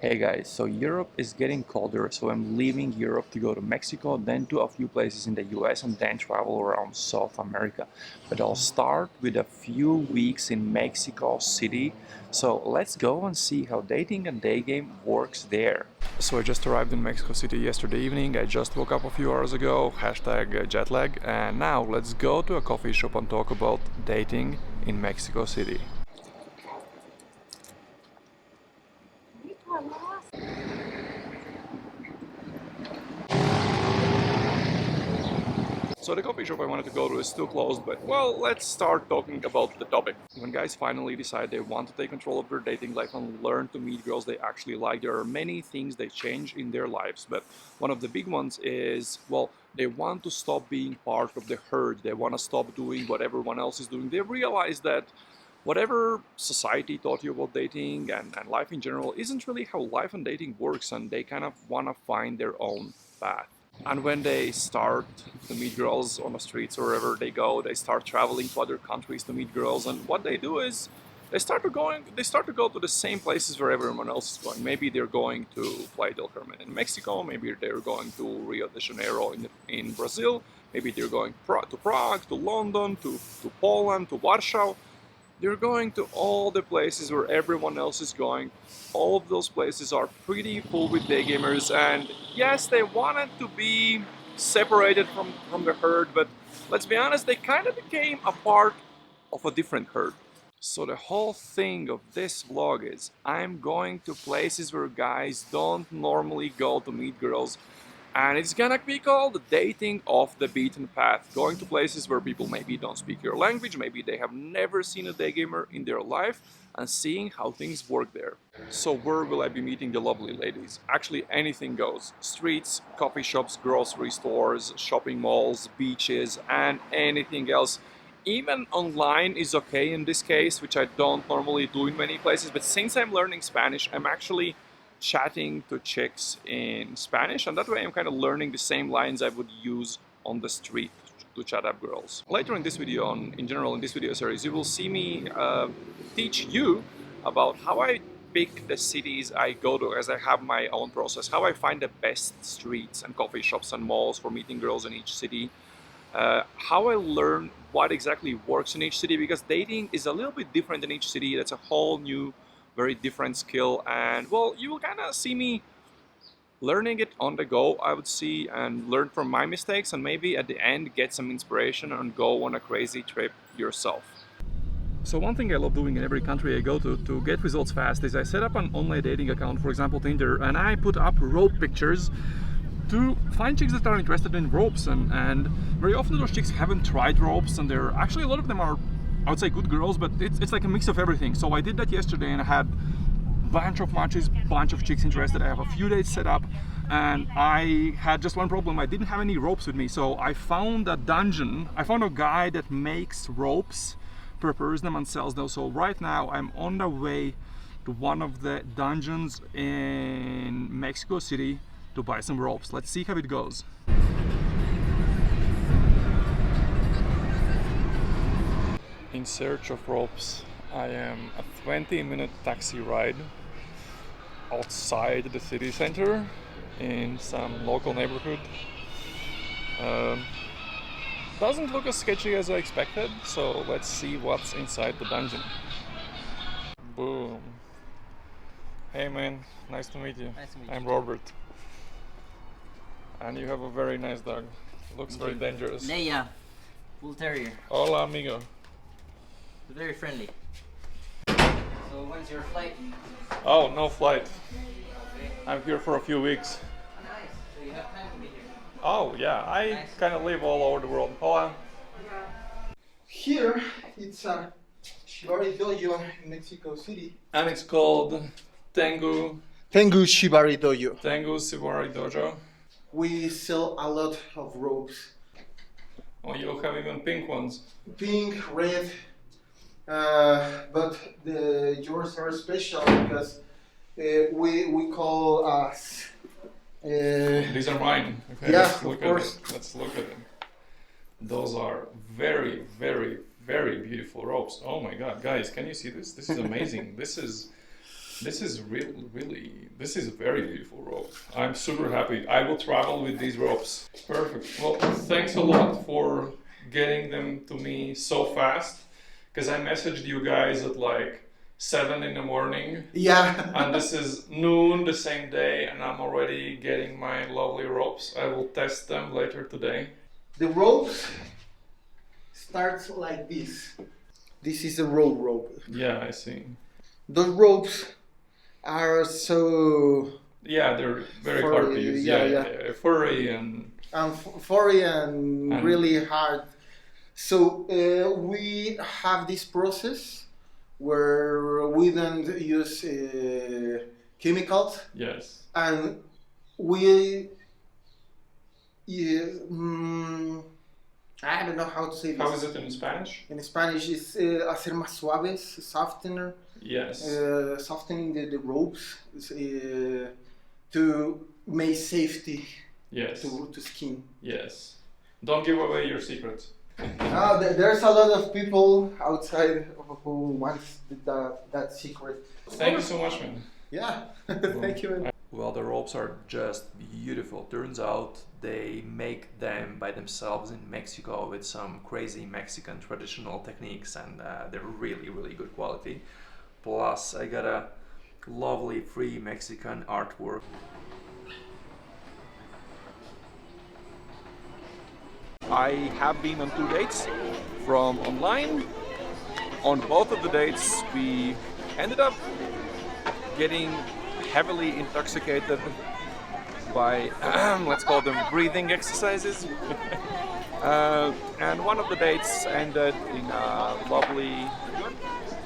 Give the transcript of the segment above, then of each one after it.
Hey guys, so Europe is getting colder, so I'm leaving Europe to go to Mexico, then to a few places in the US, and then travel around South America. But I'll start with a few weeks in Mexico City. So let's go and see how dating and day game works there. So I just arrived in Mexico City yesterday evening. I just woke up a few hours ago, hashtag jet lag. And now let's go to a coffee shop and talk about dating in Mexico City. So the coffee shop I wanted to go to is still closed, but well, let's start talking about the topic. When guys finally decide they want to take control of their dating life and learn to meet girls they actually like, there are many things they change in their lives, but one of the big ones is, well, they want to stop being part of the herd. They want to stop doing what everyone else is doing. They realize that whatever society taught you about dating and life in general isn't really how life and dating works, and they kind of want to find their own path. And when they start to meet girls on the streets or wherever they go, they start traveling to other countries to meet girls. And what they do is they start to go to the same places where everyone else is going. Maybe they're going to Playa del Carmen in Mexico. Maybe they're going to Rio de Janeiro in Brazil. Maybe they're going to Prague, to London, to Poland, to Warsaw. They're going to all the places where everyone else is going. All of those places are pretty full with day gamers, and yes, they wanted to be separated from the herd, but let's be honest, they kind of became a part of a different herd. So the whole thing of this vlog is I'm going to places where guys don't normally go to meet girls, and it's gonna be called dating off the beaten path. Going to places where people maybe don't speak your language, maybe they have never seen a day gamer in their life, and seeing how things work there. So where will I be meeting the lovely ladies? Actually, anything goes. Streets, coffee shops, grocery stores, shopping malls, beaches, and anything else. Even online is okay in this case, which I don't normally do in many places, but since I'm learning Spanish, I'm actually chatting to chicks in Spanish, and that way I'm kind of learning the same lines I would use on the street to chat up girls. Later in this video, in general in this video series, you will see me teach you about how I pick the cities I go to, as I have my own process, how I find the best streets and coffee shops and malls for meeting girls in each city, how I learn what exactly works in each city, because dating is a little bit different in each city. That's a whole new, very different skill, and well, you will kind of see me learning it on the go, I would see, and learn from my mistakes, and maybe at the end get some inspiration and go on a crazy trip yourself. So one thing I love doing in every country I go to get results fast is I set up an online dating account, for example Tinder, and I put up rope pictures to find chicks that are interested in ropes, and very often those chicks haven't tried ropes, and they're actually, a lot of them are, I would say, good girls, but it's like a mix of everything. So I did that yesterday, and I had a bunch of matches, bunch of chicks interested. I have a few dates set up, and I had just one problem. I didn't have any ropes with me, so I found a dungeon. I found a guy that makes ropes, prepares them, and sells them. So right now I'm on the way to one of the dungeons in Mexico City to buy some ropes. Let's see how it goes. In search of ropes. I am a 20-minute taxi ride outside the city center in some local neighborhood. Doesn't look as sketchy as I expected, so let's see what's inside the dungeon. Boom. Hey man, nice to meet you. Nice to meet I'm you. Robert. And you have a very nice dog. Looks very dangerous. Leia, bull terrier. Hola amigo. Very friendly. So when's your flight? Oh, no flight. Okay. I'm here for a few weeks. Nice. So you have time to be here. Oh yeah, I Nice. kind of live all over the world. Hola. Here, it's a Shibari Dojo in Mexico City. And it's called Tengu Shibari Dojo. Shibari Dojo. We sell a lot of ropes. Oh, you have even pink ones. Pink, red, but yours are special because we call us. These are mine. Okay, Yeah, let's of look course. at it. Let's look at them. Those are very, very, very beautiful ropes. Oh my god, guys, can you see this? This is amazing. This is This is this is a very beautiful rope. I'm super happy. I will travel with these ropes. Perfect. Well, thanks a lot for getting them to me so fast, because I messaged you guys at like 7 in the morning. Yeah. And this is noon the same day, and I'm already getting my lovely ropes. I will test them later today. The ropes starts like this. This is a rope. Yeah, I see. Those ropes are so Yeah, they're very Furry, hard to use. yeah. Furry and furry and And- really hard. So we have this process where we don't use chemicals, yes. and we I don't know how to say this. How is it in Spanish? In Spanish, it's hacer más suaves, softener, Yes. softening the ropes to make safety Yes. to skin. Yes. Don't give away your secrets. There's a lot of people outside who wants that secret. Thank you so much, man. Yeah, thank you. Well, the ropes are just beautiful. Turns out they make them by themselves in Mexico with some crazy Mexican traditional techniques, and they're really, really good quality. Plus, I got a lovely free Mexican artwork. I have been on 2 dates from online. On both of the dates, we ended up getting heavily intoxicated by, let's call them breathing exercises. And one of the dates ended in a lovely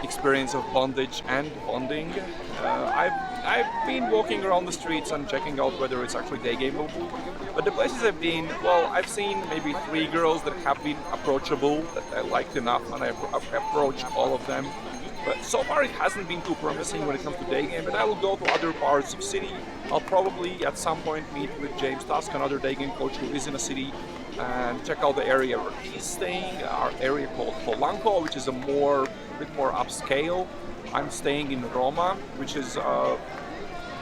experience of bondage and bonding. I've been walking around the streets and checking out whether it's actually Daygameable. But the places I've been, well, I've seen maybe 3 girls that have been approachable, that I liked enough, and I've approached all of them. But so far it hasn't been too promising when it comes to Daygame, but I will go to other parts of the city. I'll probably at some point meet with James Tusk, another Daygame coach who is in a city, and check out the area where he's staying, our area called Polanco, which is a bit more upscale. I'm staying in Roma, which is a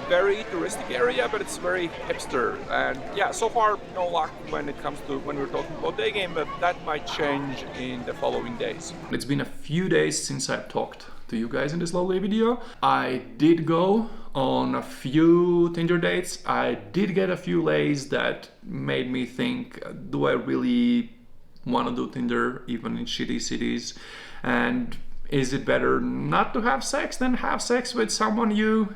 very touristic area, but it's very hipster. And yeah, so far no luck when we're talking about Daygame, but that might change in the following days. It's been a few days since I've talked to you guys in this lovely video. I did go on a few Tinder dates. I did get a few lays that made me think, do I really want to do Tinder even in shitty cities? And is it better not to have sex than have sex with someone you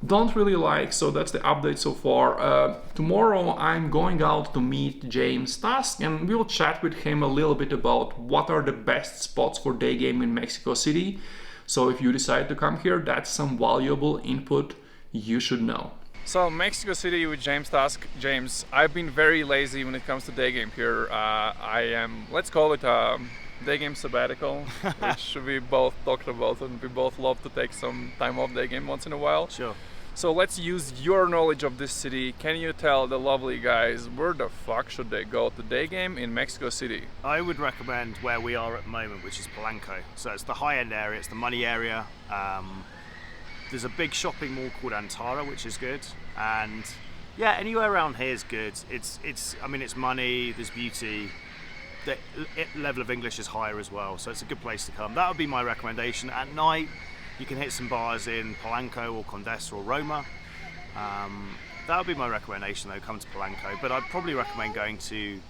don't really like? So that's the update so far. Tomorrow I'm going out to meet James Tusk, and we'll chat with him a little bit about what are the best spots for Daygame in Mexico City. So if you decide to come here, that's some valuable input you should know. So Mexico City with James Tusk. James, I've been very lazy when it comes to Daygame here. I am, let's call it a Daygame sabbatical, which we both talked about, and we both love to take some time off Daygame once in a while. Sure. So let's use your knowledge of this city. Can you tell the lovely guys where the fuck should they go to Daygame in Mexico City? I would recommend where we are at the moment, which is Polanco. So it's the high-end area, it's the money area. There's a big shopping mall called Antara, which is good. And yeah, anywhere around here is good. I mean, it's money, there's beauty. The level of English is higher as well, so it's a good place to come. That would be my recommendation. At night, you can hit some bars in Polanco or Condesa or Roma. That would be my recommendation though, come to Polanco. But I'd probably recommend going to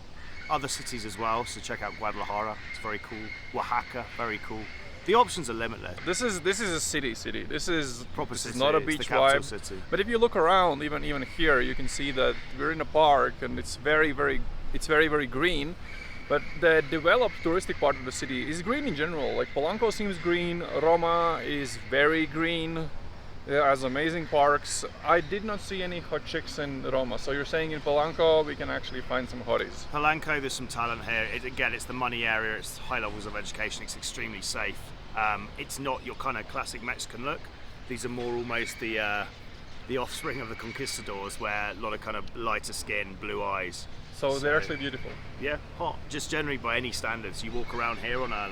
other cities as well, so check out Guadalajara, it's very cool. Oaxaca, very cool. The options are limitless. This is a city. This is Proper this city. is not a It's beach the capital vibe. city. But if you look around, even here, you can see that we're in a park, and it's very green. But the developed touristic part of the city is green in general. Like Polanco seems green, Roma is very green, it has amazing parks. I did not see any hot chicks in Roma, so you're saying in Polanco we can actually find some hotties. Polanco, there's some talent here. Again, it's the money area, it's high levels of education, it's extremely safe. It's not your kind of classic Mexican look. These are more almost the offspring of the conquistadors, where a lot of kind of lighter skin, blue eyes. So they're actually beautiful. Yeah, hot. Just generally by any standards. You walk around here on a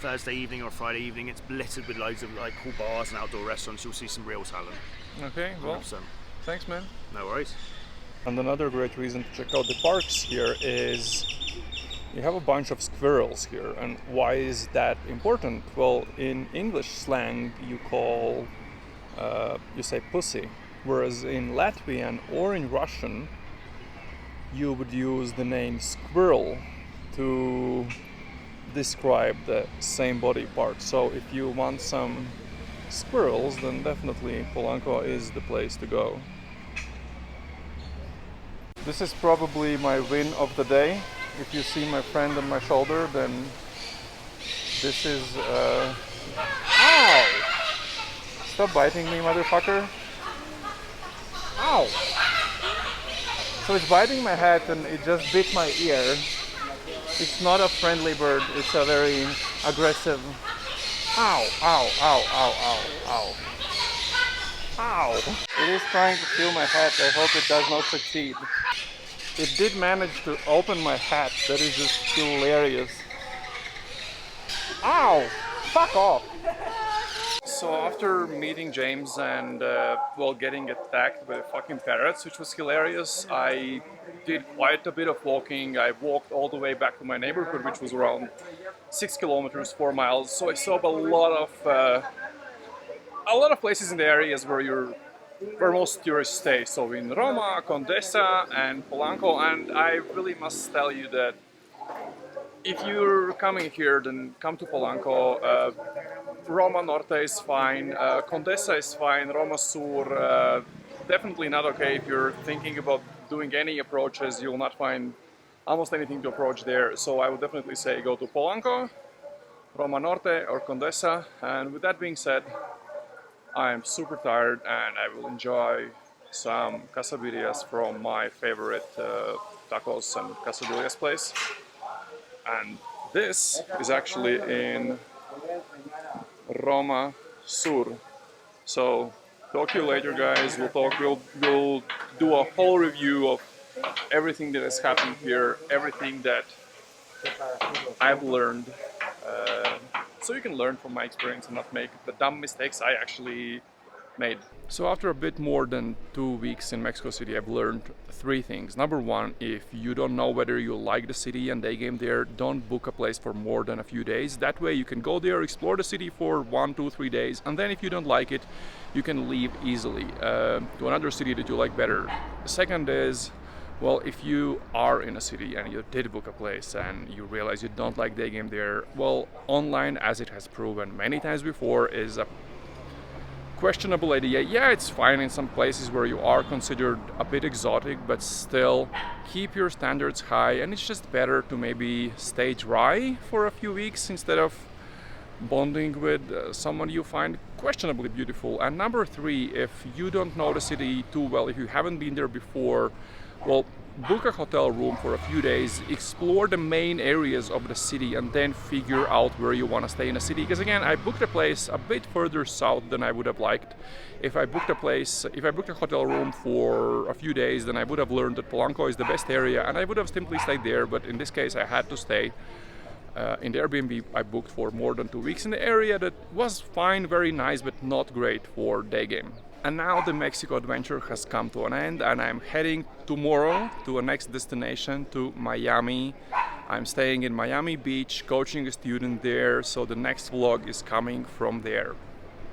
Thursday evening or Friday evening, it's littered with loads of like cool bars and outdoor restaurants. You'll see some real talent. Okay, well, 100%. thanks, man. No worries. And another great reason to check out the parks here is you have a bunch of squirrels here. And why is that important? Well, in English slang, you say pussy, whereas in Latvian or in Russian, you would use the name squirrel to describe the same body part. So if you want some squirrels, then definitely Polanco is the place to go. This is probably my win of the day. If you see my friend on my shoulder, then this is Ow! Stop biting me, motherfucker. Ow! So it's biting my head and it just bit my ear. It's not a friendly bird, it's a very aggressive. Ow, ow, ow, ow, ow, ow. Ow! It is trying to steal my hat. I hope it does not succeed. It did manage to open my hat. That is just hilarious. Ow! Fuck off! So after meeting James and getting attacked by the fucking parrots, which was hilarious, I did quite a bit of walking. I walked all the way back to my neighborhood, which was around 6 kilometers, 4 miles. So I saw a lot of places in the areas where most tourists stay. So in Roma, Condessa, and Polanco. And I really must tell you that if you're coming here, then come to Polanco. Roma Norte is fine, Condessa is fine, Roma Sur definitely not okay. If you're thinking about doing any approaches, you'll not find almost anything to approach there. So I would definitely say go to Polanco, Roma Norte or Condessa. And with that being said, I'm super tired and I will enjoy some quesabirrias from my favorite tacos and quesadillas place. And this is actually in Roma Sur. So talk to you later, guys. We'll do a whole review of everything that has happened here, everything that I've learned, so you can learn from my experience and not make the dumb mistakes I actually made. So after a bit more than 2 weeks in Mexico City, I've learned 3 things. Number 1, if you don't know whether you like the city and Daygame there, don't book a place for more than a few days. That way you can go there, explore the city for 1, 2, 3 days, and then if you don't like it, you can leave easily to another city that you like better. The second is, well, if you are in a city and you did book a place and you realize you don't like Daygame there, well, online, as it has proven many times before, is a questionable idea. Yeah, it's fine in some places where you are considered a bit exotic, but still keep your standards high, and it's just better to maybe stay dry for a few weeks instead of bonding with someone you find questionably beautiful. And number 3, if you don't know the city too well, if you haven't been there before, well, book a hotel room for a few days, explore the main areas of the city, and then figure out where you want to stay in the city. Because again, I booked a place a bit further south than I would have liked. If I booked a hotel room for a few days, then I would have learned that Polanco is the best area, and I would have simply stayed there. But in this case, I had to stay in the Airbnb I booked for more than 2 weeks in the area that was fine, very nice, but not great for Daygame. And now the Mexico adventure has come to an end, and I'm heading tomorrow to a next destination, to Miami. I'm staying in Miami Beach, coaching a student there, so the next vlog is coming from there.